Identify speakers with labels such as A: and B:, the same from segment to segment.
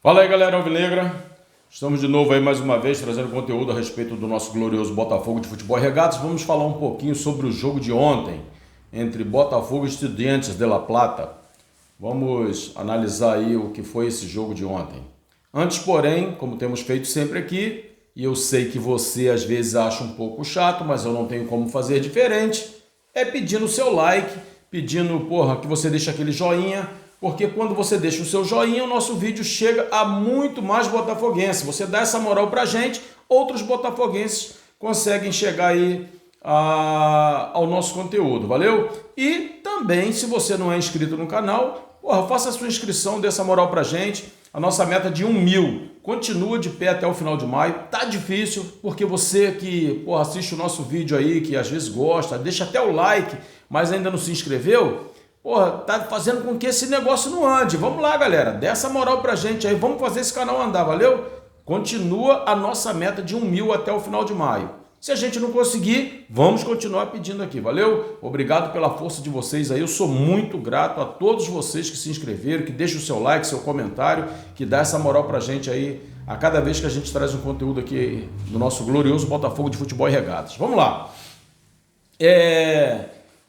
A: Fala aí, galera alvinegra, estamos de novo aí mais uma vez trazendo conteúdo a respeito do nosso glorioso Botafogo de Futebol e Regatas. Vamos falar um pouquinho sobre o jogo de ontem entre Botafogo e Estudiantes de La Plata. Vamos analisar aí o que foi esse jogo de ontem. Antes, porém, como temos feito sempre aqui, e eu sei que você às vezes acha um pouco chato, mas eu não tenho como fazer diferente, é pedindo o seu like, pedindo, que você deixe aquele joinha, porque quando você deixa o seu joinha, o nosso vídeo chega a muito mais botafoguense. Você dá essa moral pra gente, outros botafoguenses conseguem chegar aí ao nosso conteúdo, valeu? E também, se você não é inscrito no canal, faça a sua inscrição, dê essa moral pra gente. A nossa meta de 1.000 continua de pé até o final de maio. Tá difícil, porque você que assiste o nosso vídeo aí, que às vezes gosta, deixa até o like, mas ainda não se inscreveu, tá fazendo com que esse negócio não ande. Vamos lá, galera, dê essa moral pra gente aí, vamos fazer esse canal andar, valeu? Continua a nossa meta de 1.000 até o final de maio. Se a gente não conseguir, vamos continuar pedindo aqui, valeu? Obrigado pela força de vocês aí, eu sou muito grato a todos vocês que se inscreveram, que deixam o seu like, seu comentário, que dá essa moral pra gente aí, a cada vez que a gente traz um conteúdo aqui do nosso glorioso Botafogo de Futebol e Regatas. Vamos lá.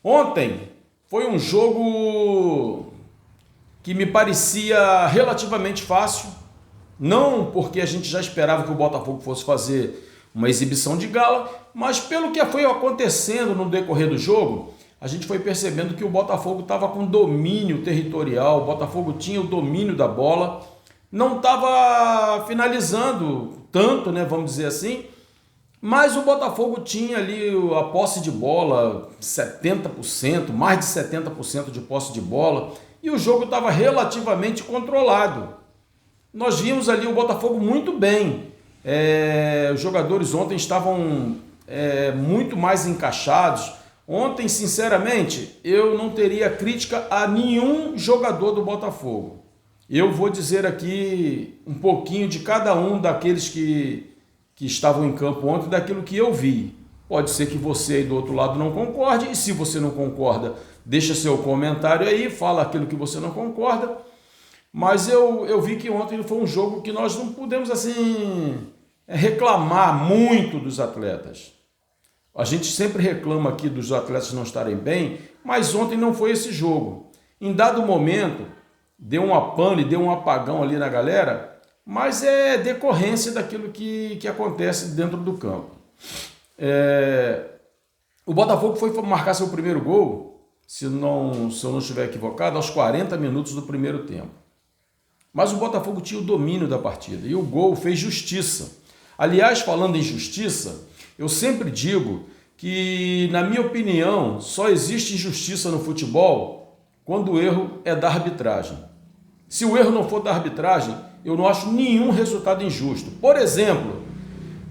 A: Ontem foi um jogo que me parecia relativamente fácil, não porque a gente já esperava que o Botafogo fosse fazer uma exibição de gala, mas pelo que foi acontecendo no decorrer do jogo, a gente foi percebendo que o Botafogo estava com domínio territorial, o Botafogo tinha o domínio da bola, não estava finalizando tanto, né, vamos dizer assim, mas o Botafogo tinha ali a posse de bola, 70%, mais de 70% de posse de bola, e o jogo estava relativamente controlado. Nós vimos ali o Botafogo muito bem. Os jogadores ontem estavam muito mais encaixados. Ontem, sinceramente, eu não teria crítica a nenhum jogador do Botafogo. Eu vou dizer aqui um pouquinho de cada um daqueles que estavam em campo ontem, daquilo que eu vi. Pode ser que você aí do outro lado não concorde, e se você não concorda, deixa seu comentário aí, fala aquilo que você não concorda. Mas eu vi que ontem foi um jogo que nós não podemos assim reclamar muito dos atletas. A gente sempre reclama aqui dos atletas não estarem bem, mas ontem não foi esse jogo. Em dado momento, deu uma pane, deu um apagão ali na galera, mas é decorrência daquilo que acontece dentro do campo. O Botafogo foi marcar seu primeiro gol, se eu não estiver equivocado, aos 40 minutos do primeiro tempo. Mas o Botafogo tinha o domínio da partida e o gol fez justiça. Aliás, falando em justiça, eu sempre digo que, na minha opinião, só existe injustiça no futebol quando o erro é da arbitragem. Se o erro não for da arbitragem, eu não acho nenhum resultado injusto. Por exemplo,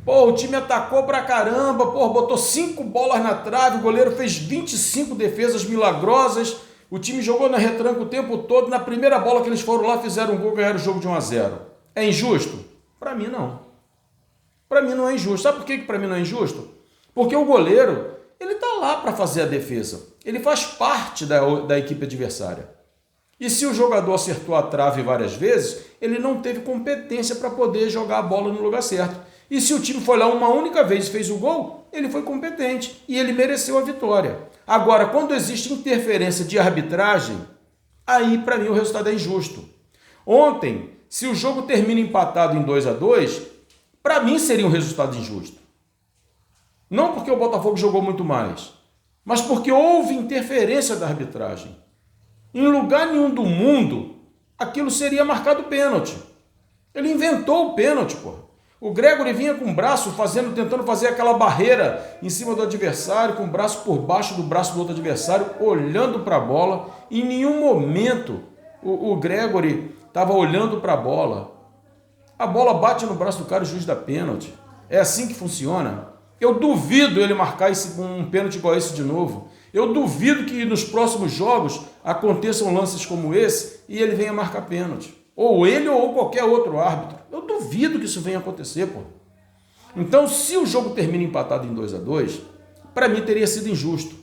A: o time atacou pra caramba, botou 5 bolas na trave, o goleiro fez 25 defesas milagrosas, o time jogou na retranca o tempo todo, na primeira bola que eles foram lá, fizeram um gol e ganharam o jogo de 1-0. É injusto? Para mim não. Para mim não é injusto. Sabe por que para mim não é injusto? Porque o goleiro, ele está lá para fazer a defesa. Ele faz parte da equipe adversária. E se o jogador acertou a trave várias vezes, ele não teve competência para poder jogar a bola no lugar certo. E se o time foi lá uma única vez e fez o gol, ele foi competente e ele mereceu a vitória. Agora, quando existe interferência de arbitragem, aí para mim o resultado é injusto. Ontem, se o jogo termina empatado em 2-2, para mim seria um resultado injusto. Não porque o Botafogo jogou muito mais, mas porque houve interferência da arbitragem. Em lugar nenhum do mundo, aquilo seria marcado pênalti. Ele inventou o pênalti, O Gregori vinha com o braço tentando fazer aquela barreira em cima do adversário, com o braço por baixo do braço do outro adversário, olhando para a bola. Em nenhum momento o Gregori estava olhando para a bola. A bola bate no braço do cara e o juiz dá pênalti. É assim que funciona. Eu duvido ele marcar um pênalti igual esse de novo. Eu duvido que nos próximos jogos aconteçam lances como esse e ele venha marcar pênalti. Ou ele ou qualquer outro árbitro. Eu duvido que isso venha acontecer, Então, se o jogo termina empatado em 2-2, para mim teria sido injusto.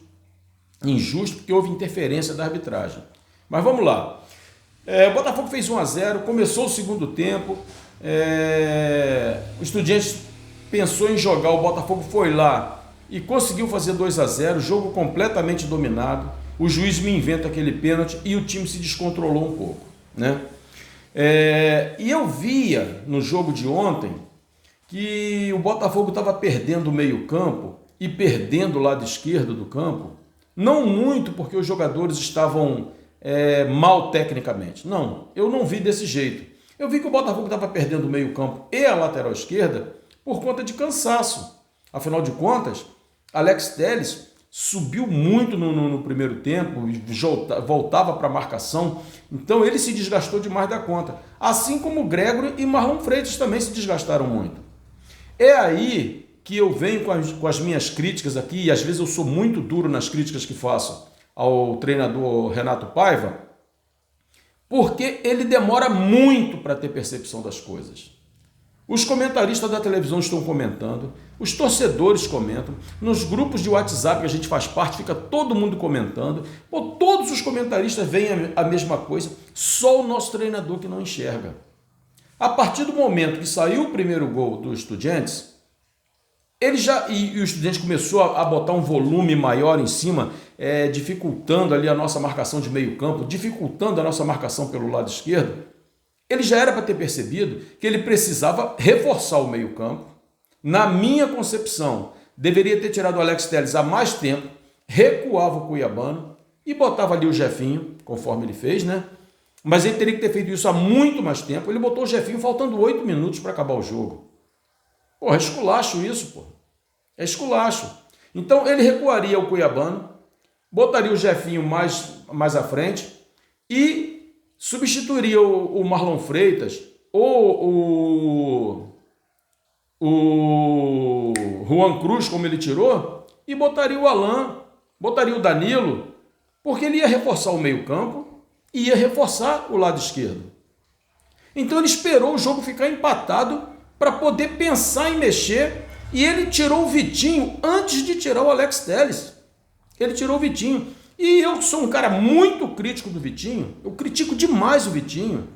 A: Injusto porque houve interferência da arbitragem. Mas vamos lá. O Botafogo fez 1-0, começou o segundo tempo, o Estudiantes pensou em jogar, o Botafogo foi lá e conseguiu fazer 2-0, jogo completamente dominado, o juiz me inventa aquele pênalti e o time se descontrolou um pouco, né? E eu via no jogo de ontem que o Botafogo estava perdendo o meio-campo e perdendo o lado esquerdo do campo, não muito porque os jogadores estavam mal tecnicamente. Não, eu não vi desse jeito. Eu vi que o Botafogo estava perdendo o meio-campo e a lateral esquerda por conta de cansaço. Afinal de contas, Alex Telles subiu muito no primeiro tempo, voltava para a marcação, então ele se desgastou demais da conta. Assim como o Gregory e Marlon Freitas também se desgastaram muito. É aí que eu venho com as minhas críticas aqui, e às vezes eu sou muito duro nas críticas que faço ao treinador Renato Paiva, porque ele demora muito para ter percepção das coisas. Os comentaristas da televisão estão comentando, os torcedores comentam, nos grupos de WhatsApp que a gente faz parte, fica todo mundo comentando, todos os comentaristas veem a mesma coisa, só o nosso treinador que não enxerga. A partir do momento que saiu o primeiro gol do Estudiantes, e o Estudiantes começou a botar um volume maior em cima, dificultando ali a nossa marcação de meio campo, dificultando a nossa marcação pelo lado esquerdo, ele já era para ter percebido que ele precisava reforçar o meio campo. Na minha concepção, deveria ter tirado o Alex Telles há mais tempo, recuava o Cuiabano e botava ali o Jefinho, conforme ele fez, né? Mas ele teria que ter feito isso há muito mais tempo. Ele botou o Jefinho faltando 8 minutos para acabar o jogo. É esculacho isso, É esculacho. Então ele recuaria o Cuiabano, botaria o Jefinho mais à frente e substituiria o Marlon Freitas ou o Juan Cruz, como ele tirou, e botaria o Alan, botaria o Danilo, porque ele ia reforçar o meio-campo e ia reforçar o lado esquerdo. Então ele esperou o jogo ficar empatado para poder pensar em mexer, e ele tirou o Vitinho antes de tirar o Alex Telles. Ele tirou o Vitinho. E eu sou um cara muito crítico do Vitinho, eu critico demais o Vitinho,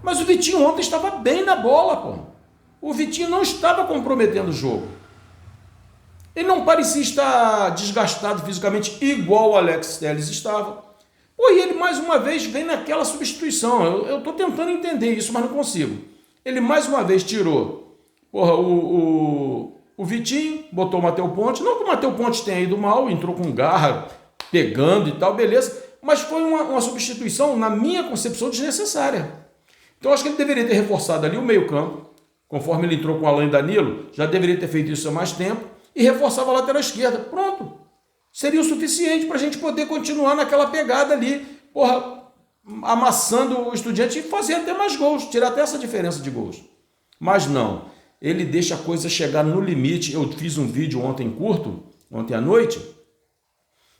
A: mas o Vitinho ontem estava bem na bola, O Vitinho não estava comprometendo o jogo. Ele não parecia estar desgastado fisicamente igual o Alex Telles estava. E ele mais uma vez vem naquela substituição. Eu estou tentando entender isso, mas não consigo. Ele mais uma vez tirou o Vitinho, botou o Matheus Ponte. Não que o Matheus Ponte tenha ido mal, entrou com garra, pegando e tal, beleza. Mas foi uma substituição, na minha concepção, desnecessária. Então acho que ele deveria ter reforçado ali o meio-campo, conforme ele entrou com o Alan e Danilo, já deveria ter feito isso há mais tempo, e reforçava a lateral esquerda. Pronto. Seria o suficiente para a gente poder continuar naquela pegada ali, amassando o Estudiante e fazer até mais gols, tirar até essa diferença de gols. Mas não, ele deixa a coisa chegar no limite. Eu fiz um vídeo ontem curto, ontem à noite,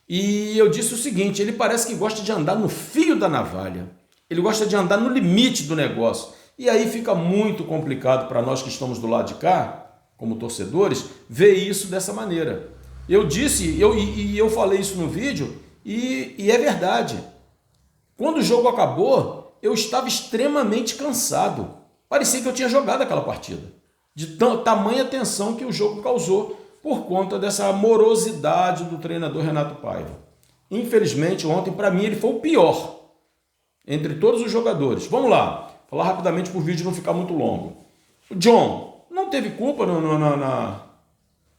A: e eu disse o seguinte: ele parece que gosta de andar no fio da navalha, ele gosta de andar no limite do negócio, e aí fica muito complicado para nós que estamos do lado de cá, como torcedores, ver isso dessa maneira. Eu disse, eu falei isso no vídeo, e é verdade. Quando o jogo acabou, eu estava extremamente cansado. Parecia que eu tinha jogado aquela partida, de tamanha tensão que o jogo causou por conta dessa morosidade do treinador Renato Paiva. Infelizmente, ontem, para mim, ele foi o pior entre todos os jogadores. Vamos lá, falar rapidamente para o vídeo não ficar muito longo. O John não teve culpa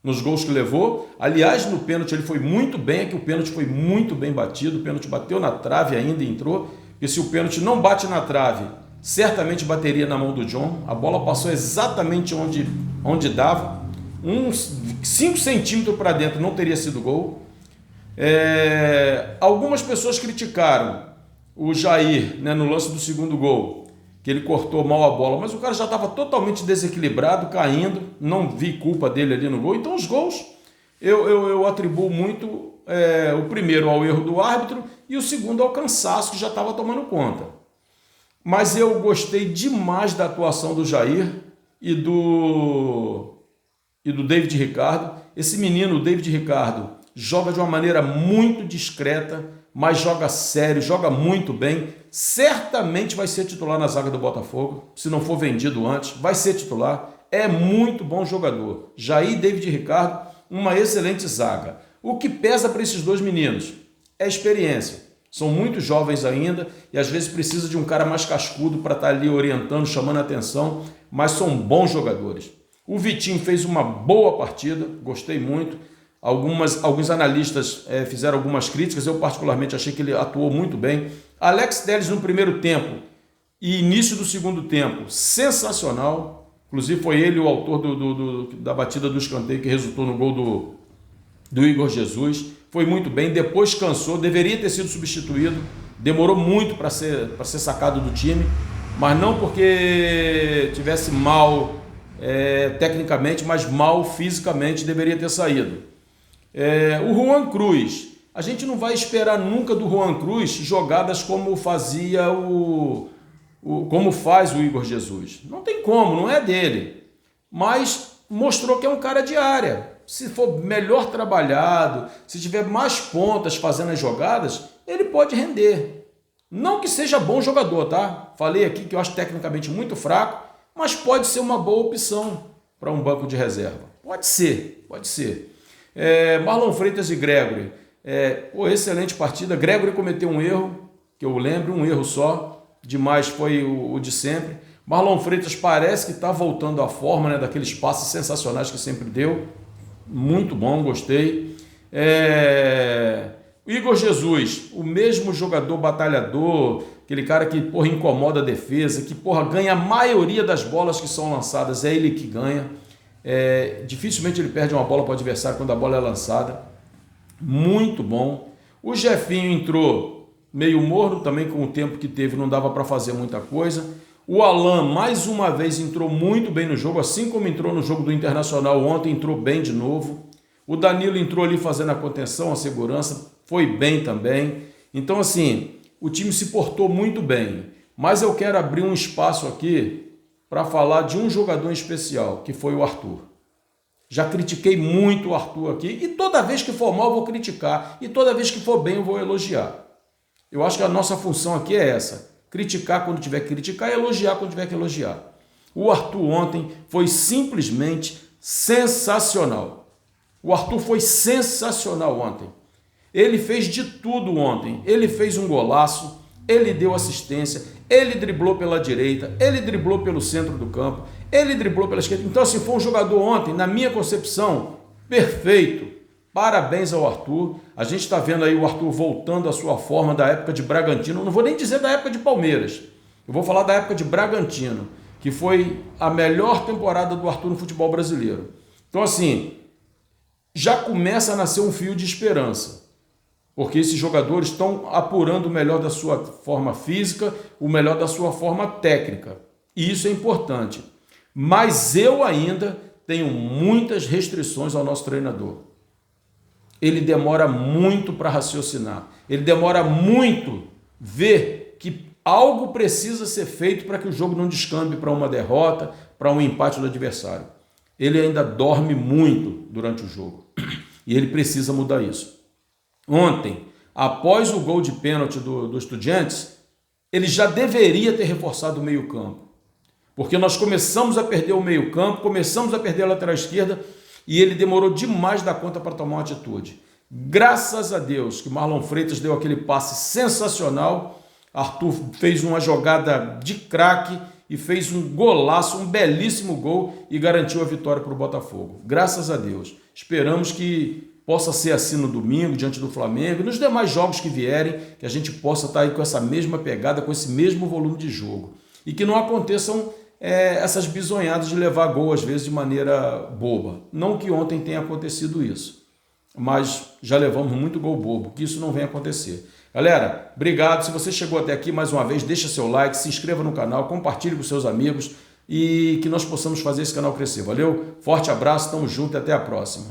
A: nos gols que levou. Aliás, no pênalti ele foi muito bem, que o pênalti foi muito bem batido, o pênalti bateu na trave ainda e entrou, e se o pênalti não bate na trave, certamente bateria na mão do John. A bola passou exatamente onde dava, uns 5 centímetros para dentro, não teria sido gol. Algumas pessoas criticaram o Jair, né, no lance do segundo gol, que ele cortou mal a bola, mas o cara já estava totalmente desequilibrado, caindo, não vi culpa dele ali no gol. Então os gols eu atribuo muito o primeiro ao erro do árbitro e o segundo ao cansaço que já estava tomando conta. Mas eu gostei demais da atuação do Jair e do David Ricardo. Esse menino, o David Ricardo, joga de uma maneira muito discreta, mas joga sério, joga muito bem. Certamente vai ser titular na zaga do Botafogo, se não for vendido antes, vai ser titular. É muito bom jogador. Jair e David Ricardo, uma excelente zaga. O que pesa para esses dois meninos é a experiência. São muito jovens ainda e às vezes precisa de um cara mais cascudo para estar ali orientando, chamando a atenção, mas são bons jogadores. O Vitinho fez uma boa partida, gostei muito. Alguns analistas fizeram algumas críticas, eu particularmente achei que ele atuou muito bem. Alex Telles no primeiro tempo e início do segundo tempo, sensacional. Inclusive foi ele o autor da batida do escanteio que resultou no gol do Igor Jesus. Foi muito bem, depois cansou, deveria ter sido substituído, demorou muito para ser sacado do time, mas não porque tivesse mal tecnicamente, mas mal fisicamente, deveria ter saído. O Juan Cruz, a gente não vai esperar nunca do Juan Cruz jogadas como fazia como faz o Igor Jesus. Não tem como, não é dele. Mas mostrou que é um cara de área. Se for melhor trabalhado, se tiver mais pontas fazendo as jogadas, ele pode render. Não que seja bom jogador, tá? Falei aqui que eu acho tecnicamente muito fraco, mas pode ser uma boa opção para um banco de reserva. Pode ser, pode ser. Marlon Freitas e Gregory. Excelente partida. Gregory cometeu um erro, que eu lembro, um erro só. Demais foi o de sempre. Marlon Freitas parece que está voltando à forma, né, daqueles passes sensacionais que sempre deu. Muito bom, gostei. Igor Jesus, o mesmo jogador batalhador, aquele cara que incomoda a defesa, que ganha a maioria das bolas que são lançadas, é ele que ganha. Dificilmente ele perde uma bola para o adversário quando a bola é lançada. Muito bom. O Jefinho entrou meio morno, também com o tempo que teve não dava para fazer muita coisa. O Alan, mais uma vez, entrou muito bem no jogo, assim como entrou no jogo do Internacional ontem, entrou bem de novo. O Danilo entrou ali fazendo a contenção, a segurança, foi bem também. Então, assim, o time se portou muito bem. Mas eu quero abrir um espaço aqui para falar de um jogador em especial, que foi o Arthur. Já critiquei muito o Arthur aqui, e toda vez que for mal eu vou criticar, e toda vez que for bem eu vou elogiar. Eu acho que a nossa função aqui é essa. Criticar quando tiver que criticar e elogiar quando tiver que elogiar. O Arthur ontem foi simplesmente sensacional. O Arthur foi sensacional ontem. Ele fez de tudo ontem. Ele fez um golaço, ele deu assistência, ele driblou pela direita, ele driblou pelo centro do campo, ele driblou pela esquerda. Então, assim, foi um jogador ontem, na minha concepção, perfeito. Parabéns ao Arthur. A gente está vendo aí o Arthur voltando à sua forma da época de Bragantino. Não vou nem dizer da época de Palmeiras. Eu vou falar da época de Bragantino, que foi a melhor temporada do Arthur no futebol brasileiro. Então, assim, já começa a nascer um fio de esperança, porque esses jogadores estão apurando o melhor da sua forma física, o melhor da sua forma técnica. E isso é importante. Mas eu ainda tenho muitas restrições ao nosso treinador. Ele demora muito para raciocinar. Ele demora muito ver que algo precisa ser feito para que o jogo não descambe para uma derrota, para um empate do adversário. Ele ainda dorme muito durante o jogo. E ele precisa mudar isso. Ontem, após o gol de pênalti do Estudiantes, ele já deveria ter reforçado o meio-campo. Porque nós começamos a perder o meio-campo, começamos a perder a lateral esquerda, e ele demorou demais da conta para tomar uma atitude. Graças a Deus que Marlon Freitas deu aquele passe sensacional, Arthur fez uma jogada de craque e fez um golaço, um belíssimo gol e garantiu a vitória para o Botafogo. Graças a Deus. Esperamos que possa ser assim no domingo, diante do Flamengo, e nos demais jogos que vierem, que a gente possa estar aí com essa mesma pegada, com esse mesmo volume de jogo. E que não aconteçam essas bisonhadas de levar gol, às vezes, de maneira boba. Não que ontem tenha acontecido isso, mas já levamos muito gol bobo, que isso não venha acontecer. Galera, obrigado. Se você chegou até aqui, mais uma vez, deixa seu like, se inscreva no canal, compartilhe com seus amigos e que nós possamos fazer esse canal crescer. Valeu? Forte abraço, tamo junto e até a próxima.